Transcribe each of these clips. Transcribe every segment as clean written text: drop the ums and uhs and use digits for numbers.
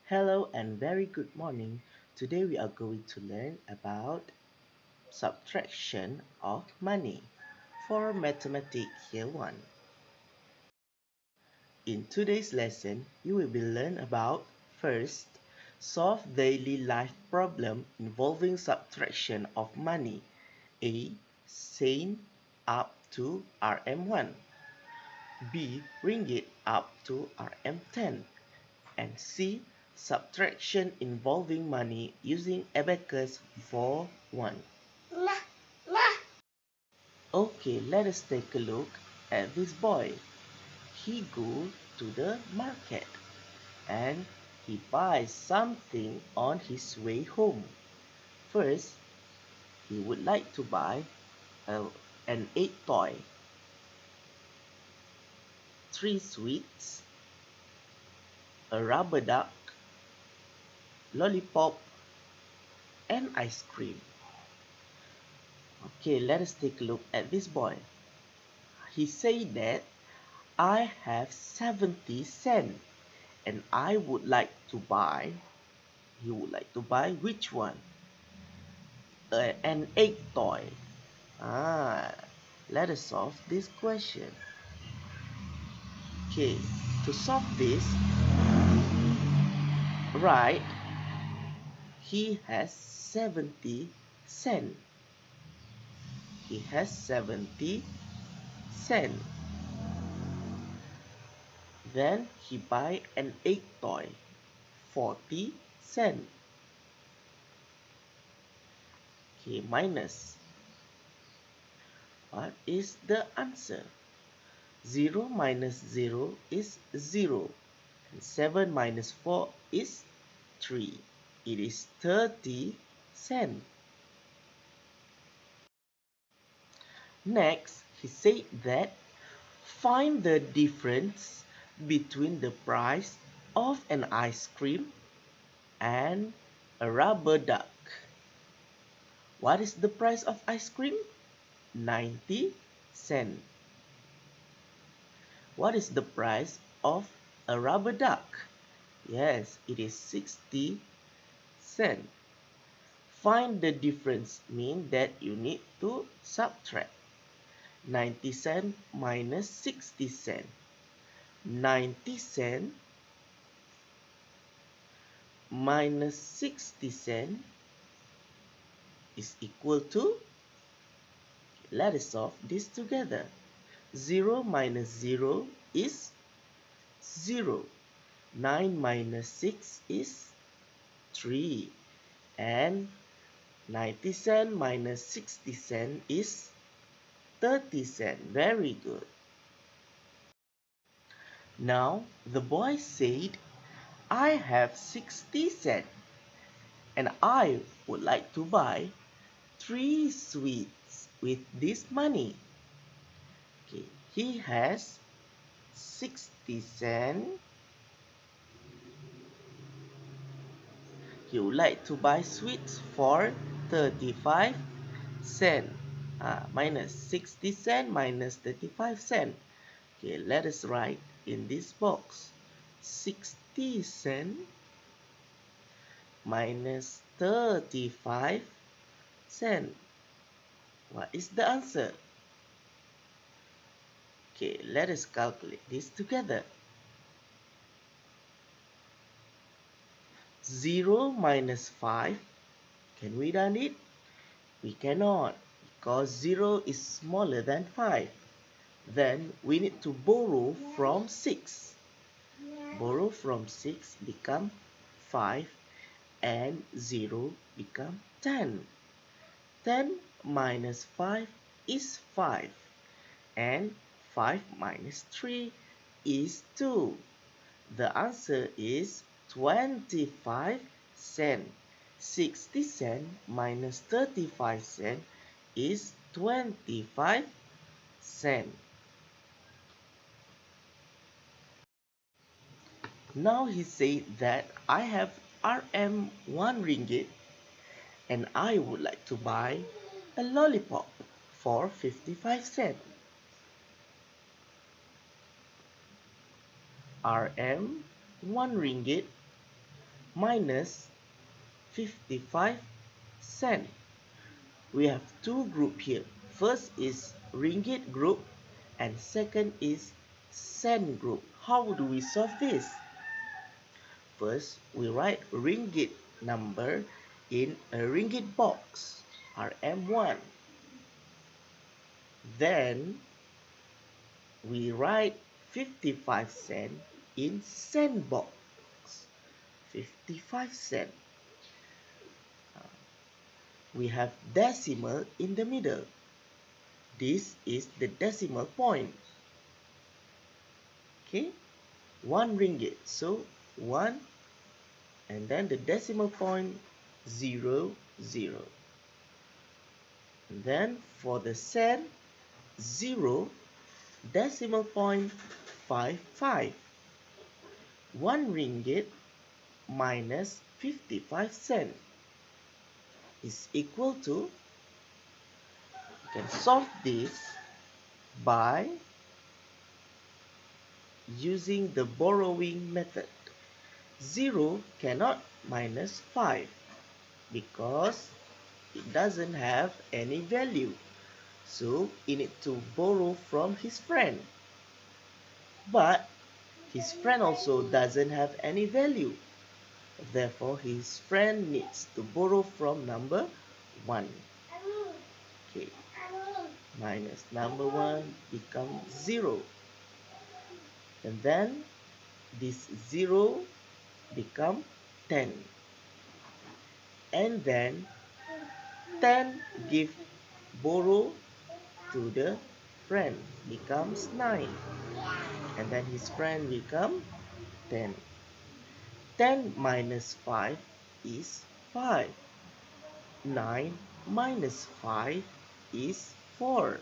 Hello and very good morning. Today we are going to learn about subtraction of money for Mathematics Year 1. In today's lesson, you will be learn about first, solve daily life problem involving subtraction of money. A. Cent up to RM1. B. Ringgit up to RM10. And C. Subtraction involving money using abacus for 1. Okay, let us take a look at this boy. He goes to the market and he buys something on his way home. First, he would like to buy an egg toy, 3 sweets, a rubber duck, lollipop, and ice cream. Okay, let us take a look at this boy. He said that I have 70 cents and I would like to buy. He would like to buy which one? An egg toy. Ah, let us solve this question. Okay, to solve this, right, he has 70 cents. He has 70 cents. Then he buy an egg toy, 40 cents. Okay, minus. What is the answer? 0 minus 0 is 0. And 7 minus 4 is 3. It is 30 cents. Next, he said that find the difference between the price of an ice cream and a rubber duck. What is the price of ice cream? 90 cents. What is the price of a rubber duck? Yes, it is 60 cents. Find the difference means that you need to subtract. 90 cents minus 60 cents. 90 cents minus 60 cents is equal to, let us solve this together. 0 minus 0 is 0. 9 minus 6 is 3. And 90 cents minus 60 cents is 30 cents. Very good. Now, the boy said, I have 60 cents and I would like to buy 3 sweets with this money. Okay, he has 60 cents. He would like to buy sweets for 35 cents. Minus 60 cents minus 35 cents. Okay, let us write in this box. 60 cents minus 35 cents. What is the answer? Okay, let us calculate this together. 0 minus 5. Can we done it? We cannot because 0 is smaller than 5. Then we need to borrow from 6. Borrow from 6 become 5 and 0 become 10. 10 minus 5 is 5 and 5 minus 3 is 2. The answer is 25 cents. 60 cents minus 35 cents is 25 cents. Now he said that I have RM 1 ringgit and I would like to buy a lollipop for 55 cents. RM 1 ringgit minus 55 cents. We have two groups here. First is ringgit group and second is cent group. How do we solve this? First, we write ringgit number in a ringgit box, RM1. Then, we write 55 cents in cent box, 55 cents. We have decimal in the middle. This is the decimal point. Okay, 1 ringgit. So 1 and then the decimal point 0, 0. And then for the cent, 0, decimal point 5, 5. 1 ringgit minus 55 cents is equal to, you can solve this by using the borrowing method. 0 cannot minus 5 because it doesn't have any value. So he needs to borrow from his friend. But his friend also doesn't have any value. Therefore, his friend needs to borrow from number 1. Okay. Minus number 1 becomes 0. And then this 0 become 10. And then 10 give borrow to the friend becomes 9. And then his friend become 10. 10 minus 5 is 5. 9 minus 5 is 4.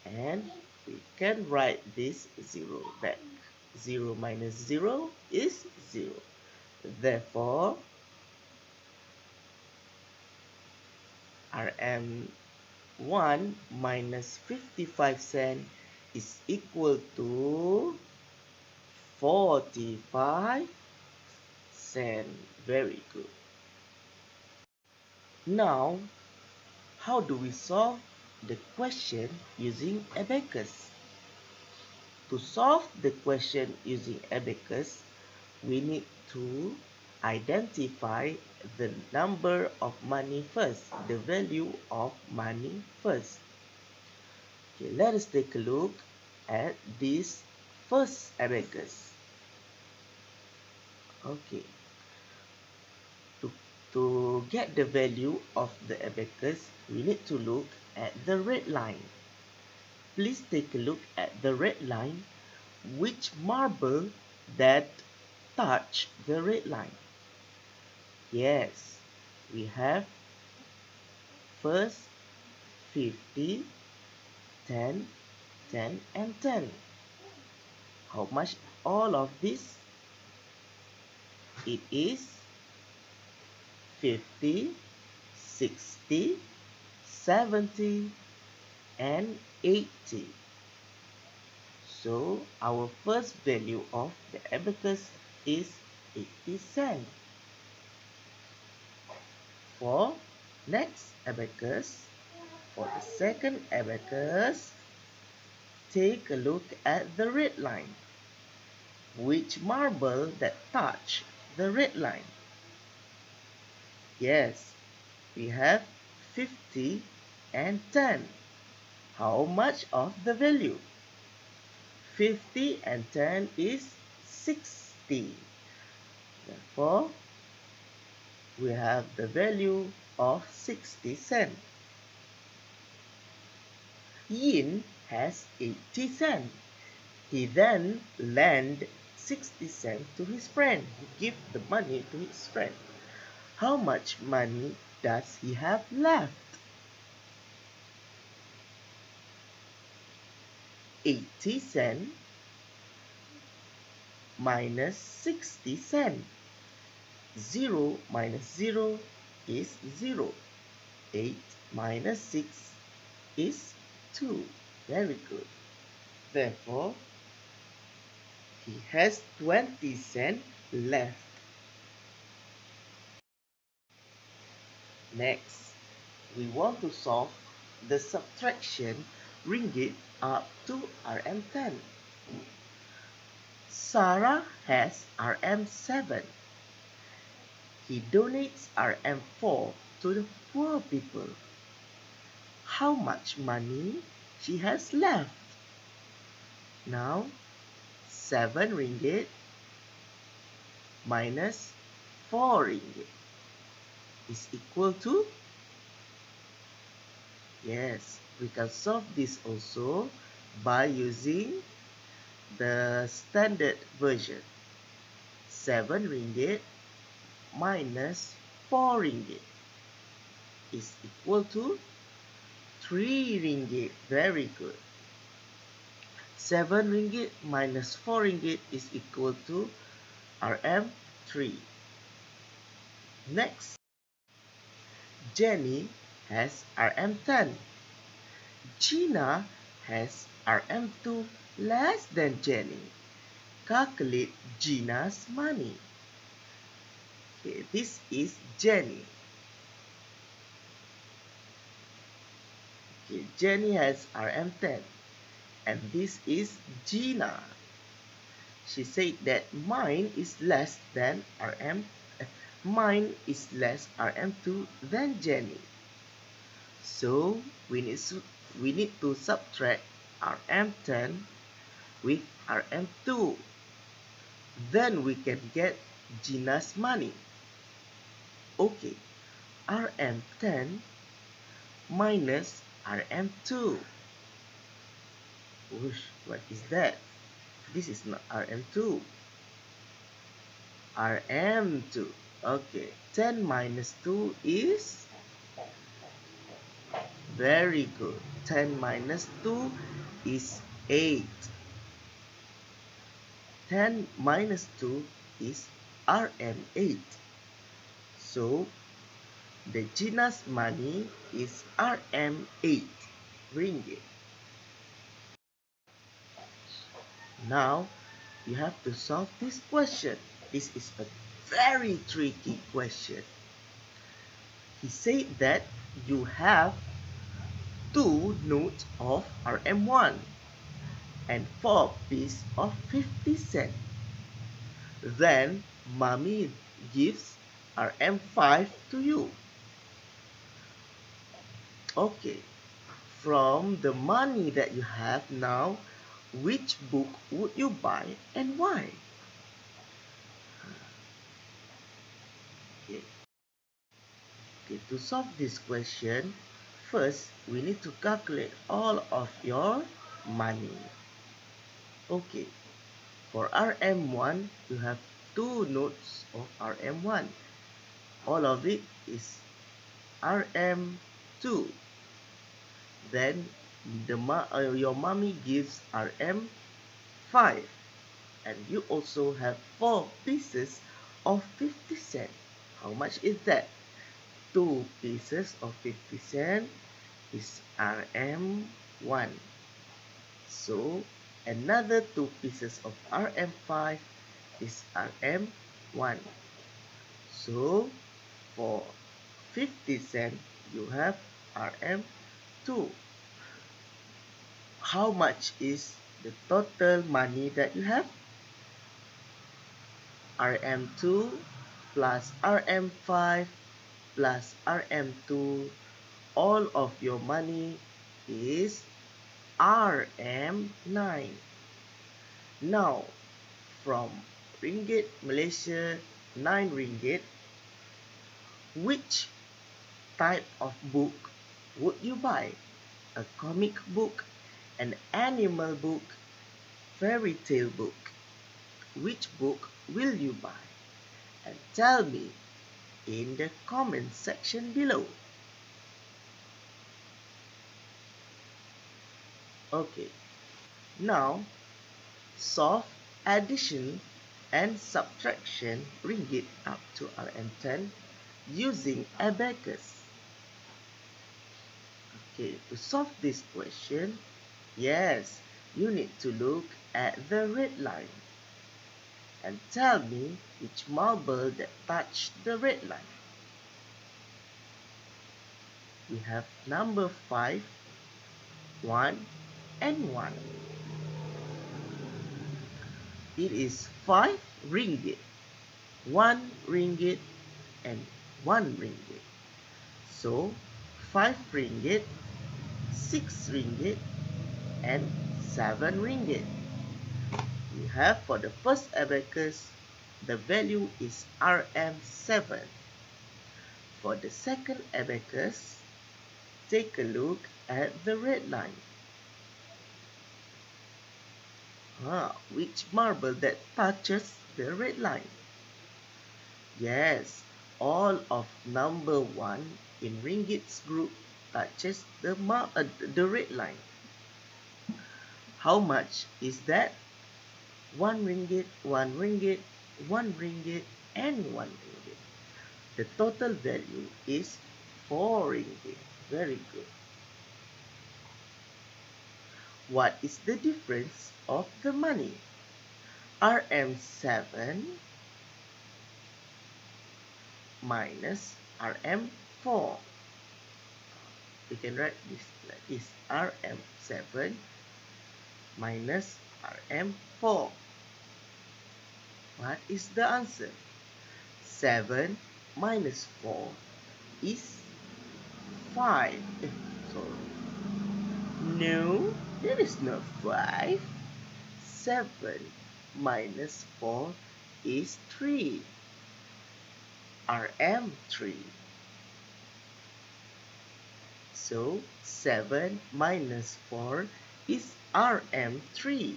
And we can write this 0 back. 0 minus 0 is 0. Therefore, RM1 minus 55 cents is equal to 45 cents. Very good. Now, how do we solve the question using abacus? To solve the question using abacus, we need to identify the number of money first, the value of money first. Okay, let us take a look at this first abacus. Okay, to get the value of the abacus, we need to look at the red line. Please take a look at the red line, which marble that touch the red line. Yes, we have first 50, 10, 10 and 10. How much all of this? It is 50, 60, 70 and 80. So our first value of the abacus is 80 cents. For next abacus, for the second abacus, take a look at the red line. Which marble that touch the red line? Yes, we have 50 and 10. How much of the value? 50 and 10 is 60. Therefore, we have the value of 60 cents. Yin has 80 cents. He then lent 60 cents to his friend. He gave the money to his friend. How much money does he have left? 80 cents minus 60 cents. 0 minus 0 is 0. 8 minus 6 is 2. Very good. Therefore, he has 20 cents left. Next, we want to solve the subtraction ringgit up to RM10. Sarah has RM7. He donates RM4 to the poor people. How much money she has left? Now, 7 ringgit minus 4 ringgit is equal to, yes, we can solve this also by using the standard version. 7 ringgit minus 4 ringgit is equal to 3 ringgit. Very good. 7 ringgit minus 4 ringgit is equal to RM3. Next, Jenny has RM10. Gina has RM2 less than Jenny. Calculate Gina's money. Okay, this is Jenny. Okay, Jenny has RM10. And this is Gina. She said that mine is less RM2 than Jenny. So we need to subtract RM10 with RM2. Then we can get Gina's money. Okay, RM10 minus RM2. Whoosh, what is that? This is not RM2. RM2. Okay, 10 minus 2 is? Very good. 10 minus 2 is 8. 10 minus 2 is RM8. So, the Gina's money is RM8 ringgit. Now, you have to solve this question. This is a very tricky question. He said that you have 2 notes of RM1 and 4 pieces of 50 cents. Then, mommy gives RM5 to you. Okay, from the money that you have now, which book would you buy and why? Okay. Okay, to solve this question, first we need to calculate all of your money. Okay, for RM1, you have 2 notes of RM1. All of it is RM2. Then your mommy gives RM5. And you also have 4 pieces of 50 cents. How much is that? 2 pieces of 50 cents is RM1. So, another 2 pieces of RM5 is RM1. So, for 50 cents, you have RM2. How much is the total money that you have? RM2 plus RM5 plus RM2, all of your money is RM9. Now, from Ringgit Malaysia 9 ringgit, which type of book would you buy? A comic book, an animal book, fairy tale book. Which book will you buy? And tell me in the comment section below. Okay, now solve addition and subtraction ringgit up to RM10 using abacus. Okay, to solve this question, yes, you need to look at the red line and tell me which marble that touched the red line. we have number 5, 1, and 1. It is 5 ringgit, 1 ringgit, and 1 ringgit. So 5 ringgit, 6 ringgit, and 7 ringgit. We have for the first abacus, the value is RM7. For the second abacus, take a look at the red line. Which marble that touches the red line? Yes, all of number 1 in ringgit's group touches the red line. How much is that? 1 ringgit, 1 ringgit, 1 ringgit, and 1 ringgit. The total value is 4 ringgit. Very good. What is the difference of the money? RM7 minus RM4. We can write this like this. RM7 minus RM4. What is the answer? 7 minus 4 is 5. Sorry. No, there is no 5. 7 minus 4 is 3. RM3. So 7 minus 4 is RM3.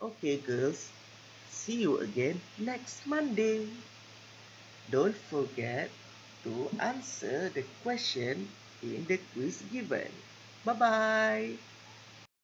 Okay girls, see you again next Monday. Don't forget to answer the question in the quiz given. Bye-bye.